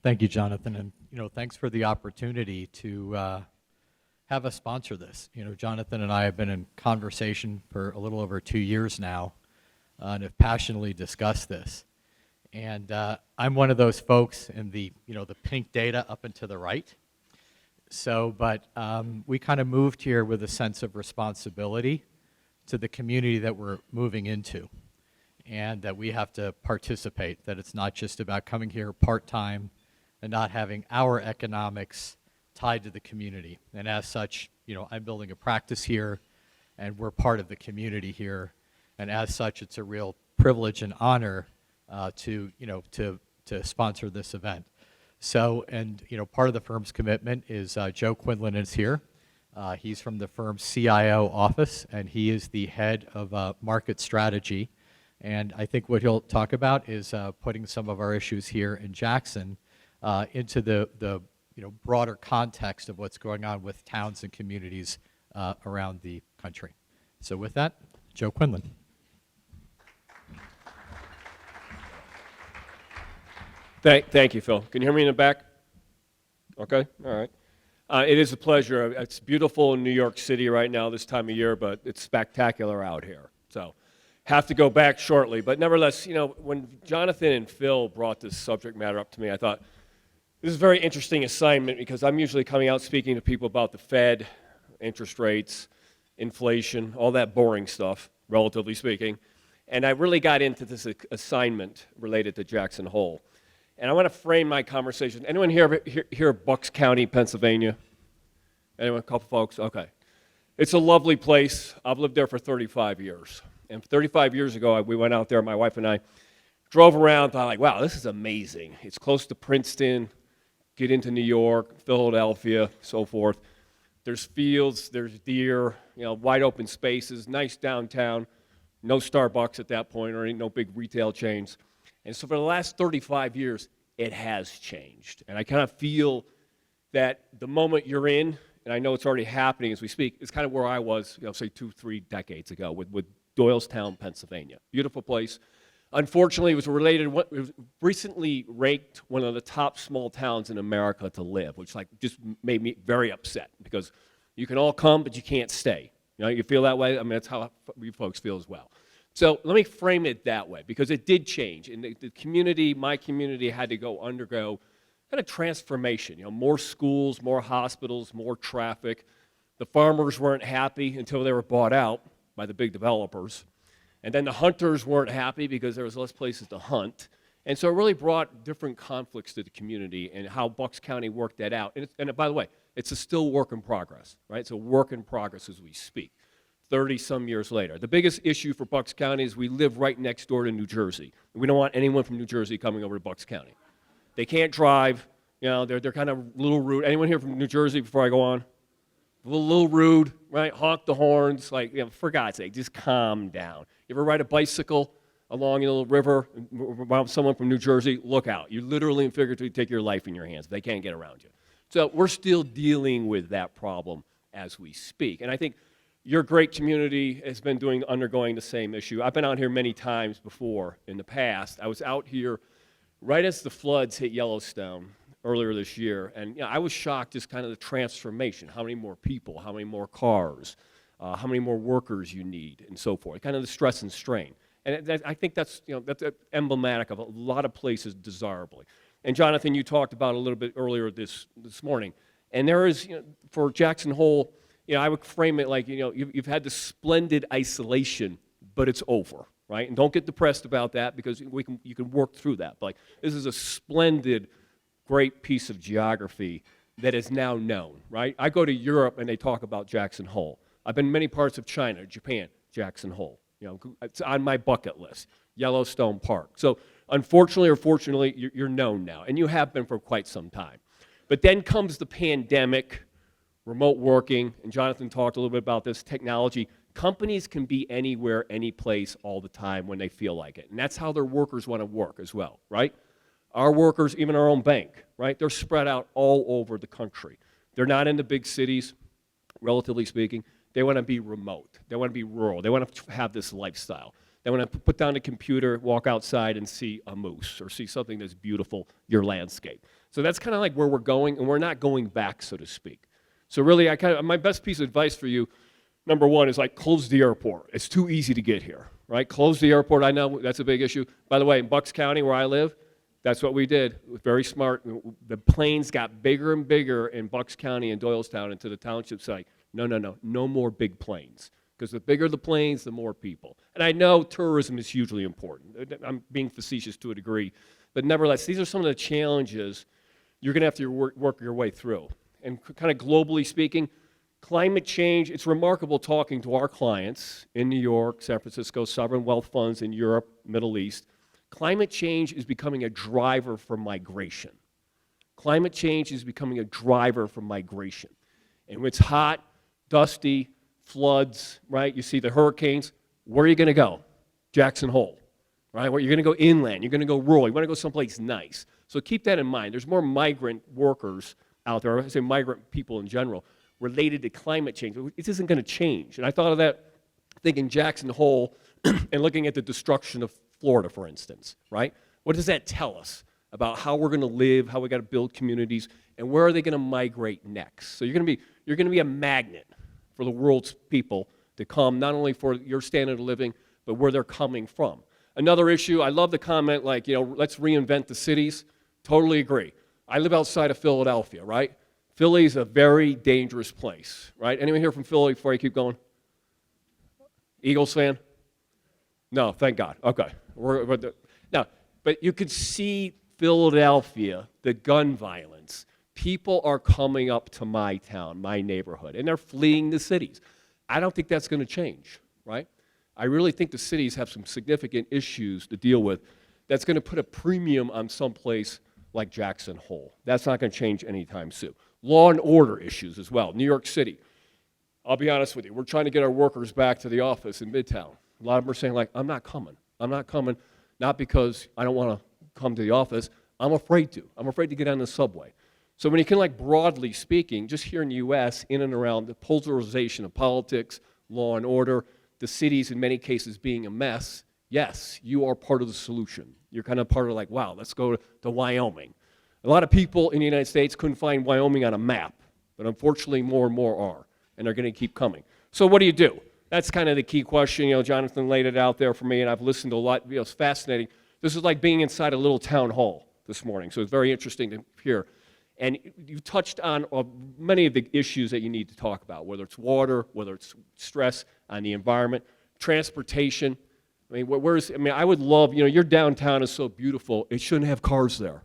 Thank you, Jonathan, and thanks for the opportunity to have us sponsor this. Jonathan and I have been in conversation for a little over 2 years now, and have passionately discussed this. And I'm one of those folks in the the pink data up and to the right. But we kind of moved here with a sense of responsibility to the community that we're moving into, and that we have to participate, that it's not just about coming here part-time and not having our economics tied to the community. And as such, I'm building a practice here, and we're part of the community here. And as such, it's a real privilege and honor to sponsor this event. So, and part of the firm's commitment is Joe Quinlan is here. He's from the firm's CIO office, and he is the head of market strategy. And I think what he'll talk about is putting some of our issues here in Jackson into the broader context of what's going on with towns and communities around the country. So with that, Joe Quinlan. Thank you, Phil. Can you hear me in the back? Okay, all right. It is a pleasure. It's beautiful in New York City right now this time of year, but it's spectacular out here. So have to go back shortly. But nevertheless, when Jonathan and Phil brought this subject matter up to me, I thought, this is a very interesting assignment because I'm usually coming out speaking to people about the Fed, interest rates, inflation, all that boring stuff, relatively speaking. And I really got into this assignment related to Jackson Hole. And I want to frame my conversation. Anyone here Bucks County, Pennsylvania? Anyone? A couple folks? Okay. It's a lovely place. I've lived there for 35 years. And 35 years ago, we went out there, my wife and I, drove around, thought like, wow, this is amazing. It's close to Princeton, get into New York, Philadelphia, so forth. There's fields, there's deer, wide open spaces, nice downtown, no Starbucks at that point or no big retail chains. And so for the last 35 years, it has changed. And I kind of feel that the moment you're in, and I know it's already happening as we speak, is kind of where I was, say 2-3 decades ago with Doylestown, Pennsylvania. Beautiful place. Unfortunately, it was recently ranked one of the top small towns in America to live, which just made me very upset because you can all come, but you can't stay. You feel that way? I mean, that's how you folks feel as well. So let me frame it that way because it did change. And the community, my community, had to undergo kind of transformation. More schools, more hospitals, more traffic. The farmers weren't happy until they were bought out by the big developers. And then the hunters weren't happy because there was less places to hunt. And so it really brought different conflicts to the community and how Bucks County worked that out. And by the way, it's a still work in progress, right? It's a work in progress as we speak, 30-some years later. The biggest issue for Bucks County is we live right next door to New Jersey. We don't want anyone from New Jersey coming over to Bucks County. They can't drive. They're kind of a little rude. Anyone here from New Jersey before I go on? A little rude, right? Honk the horns, for God's sake, just calm down. You ever ride a bicycle along a little river around someone from New Jersey? Look out. You literally and figuratively take your life in your hands. They can't get around you. So we're still dealing with that problem as we speak. And I think your great community has been undergoing the same issue. I've been out here many times before in the past. I was out here right as the floods hit Yellowstone earlier this year, and I was shocked just kind of the transformation, how many more people, how many more cars, how many more workers you need, and so forth, kind of the stress and strain. And I think that's emblematic of a lot of places desirably. And Jonathan, you talked about a little bit earlier this morning, and there is, for Jackson Hole, I would frame it like, you've had this splendid isolation, but it's over, right? And don't get depressed about that because you can work through that. But this is a splendid, great piece of geography that is now known, right? I go to Europe and they talk about Jackson Hole. I've been in many parts of China, Japan, Jackson Hole. It's on my bucket list, Yellowstone Park. So unfortunately or fortunately, you're known now, and you have been for quite some time. But then comes the pandemic, remote working, and Jonathan talked a little bit about this, technology. Companies can be anywhere, any place, all the time when they feel like it. And that's how their workers want to work as well, right? Our workers, even our own bank, right? They're spread out all over the country. They're not in the big cities, relatively speaking. They want to be remote. They want to be rural. They want to have this lifestyle. They want to put down the computer, walk outside and see a moose or see something that's beautiful, your landscape. So that's kind of like where we're going, and we're not going back, so to speak. So really, my best piece of advice for you, number one, is like close the airport. It's too easy to get here, right? Close the airport. I know that's a big issue. By the way, in Bucks County, where I live, that's what we did. It was very smart. The planes got bigger and bigger in Bucks County and Doylestown and to the township site. No more big planes. Because the bigger the planes, the more people. And I know tourism is hugely important. I'm being facetious to a degree. But nevertheless, these are some of the challenges you're going to have to work your way through. And kind of globally speaking, climate change, it's remarkable talking to our clients in New York, San Francisco, sovereign wealth funds in Europe, Middle East. Climate change is becoming a driver for migration. Climate change is becoming a driver for migration. And when it's hot, dusty, floods, right? You see the hurricanes. Where are you going to go? Jackson Hole, right? Where you're going to go inland. You're going to go rural. You want to go someplace nice. So keep that in mind. There's more migrant workers out there, I say migrant people in general, related to climate change. It isn't going to change. And I thought of that thinking Jackson Hole and looking at the destruction of Florida, for instance, right? What does that tell us about how we're going to live, how we got to build communities, and where are they going to migrate next? So you're going to be a magnet for the world's people to come, not only for your standard of living, but where they're coming from. Another issue, I love the comment like, let's reinvent the cities. Totally agree. I live outside of Philadelphia, right? Philly's a very dangerous place, right? Anyone here from Philly before I keep going? Eagles fan? No, thank God. Okay. No, but you could see Philadelphia, the gun violence. People are coming up to my town, my neighborhood, and they're fleeing the cities. I don't think that's going to change, right? I really think the cities have some significant issues to deal with that's going to put a premium on someplace like Jackson Hole. That's not going to change anytime soon. Law and order issues as well. New York City. I'll be honest with you. We're trying to get our workers back to the office in Midtown. A lot of them are saying, like, I'm not coming. I'm not coming, not because I don't want to come to the office. I'm afraid to. I'm afraid to get on the subway. So when you can, like, broadly speaking, just here in the U.S., in and around the polarization of politics, law and order, the cities in many cases being a mess, yes, you are part of the solution. You're kind of part of like, wow, let's go to Wyoming. A lot of people in the United States couldn't find Wyoming on a map, but unfortunately more and more are, and they're going to keep coming. So what do? That's kind of the key question. Jonathan laid it out there for me, and I've listened to a lot. It's fascinating. This is like being inside a little town hall this morning, so it's very interesting to hear. And you touched on many of the issues that you need to talk about, whether it's water, whether it's stress on the environment, transportation. I mean, I would love, your downtown is so beautiful, it shouldn't have cars there.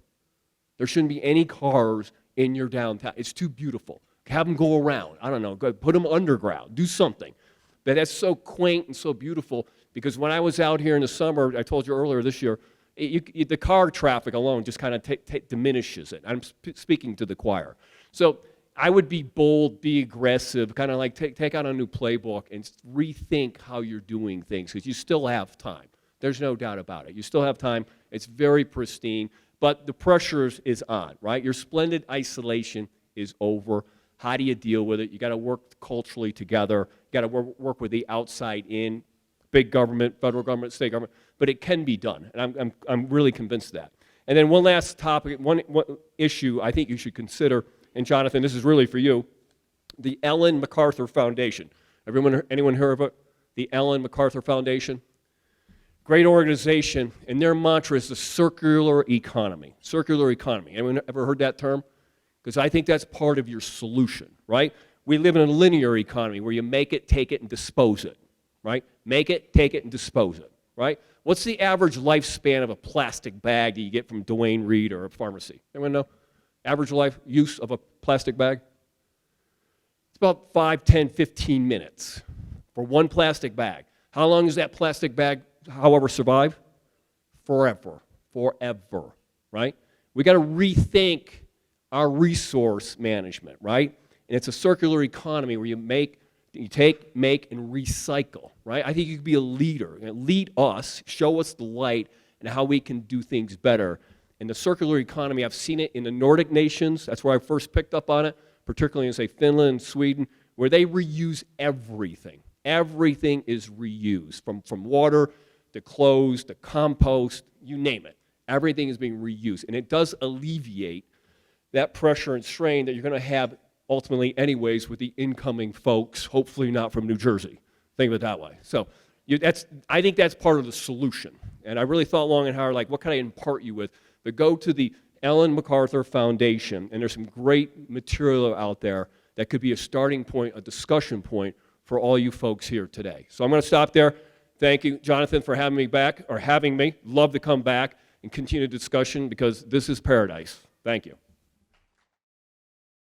There shouldn't be any cars in your downtown. It's too beautiful. Have them go around. I don't know, put them underground, do something. But that's so quaint and so beautiful, because when I was out here in the summer, I told you earlier this year, the car traffic alone just kind of diminishes it. I'm speaking to the choir. So I would be bold, be aggressive, kind of like take out a new playbook and rethink how you're doing things, because you still have time. There's no doubt about it. You still have time. It's very pristine, but the pressure is on, right? Your splendid isolation is over. How do you deal with it? You got to work culturally together. You got to work with the outside in, big government, federal government, state government, but it can be done, and I'm really convinced of that. And then one last topic, one issue I think you should consider. And Jonathan, this is really for you, the Ellen MacArthur Foundation. Anyone heard of it? The Ellen MacArthur Foundation? Great organization, and their mantra is the circular economy. Circular economy. Anyone ever heard that term? Because I think that's part of your solution, right? We live in a linear economy where you make it, take it, and dispose it, right? Make it, take it, and dispose it, right? What's the average lifespan of a plastic bag that you get from Duane Reade or a pharmacy? Anyone know? Average life use of a plastic bag? It's about 5, 10, 15 minutes for one plastic bag. How long does that plastic bag, however, survive? Forever, right? We got to rethink our resource management, right? And it's a circular economy where you take, make, and recycle, right? I think you could be a leader. Lead us, show us the light and how we can do things better. In the circular economy, I've seen it in the Nordic nations. That's where I first picked up on it, particularly in, say, Finland, Sweden, where they reuse everything. Everything is reused, from water to clothes to compost, you name it. Everything is being reused, and it does alleviate that pressure and strain that you're going to have ultimately anyways with the incoming folks, hopefully not from New Jersey. Think of it that way. So I think that's part of the solution. And I really thought long and hard, like, what can I impart you with? But go to the Ellen MacArthur Foundation, and there's some great material out there that could be a starting point, a discussion point for all you folks here today. So I'm going to stop there. Thank you, Jonathan, for having me back, or having me. Love to come back and continue the discussion because this is paradise. Thank you.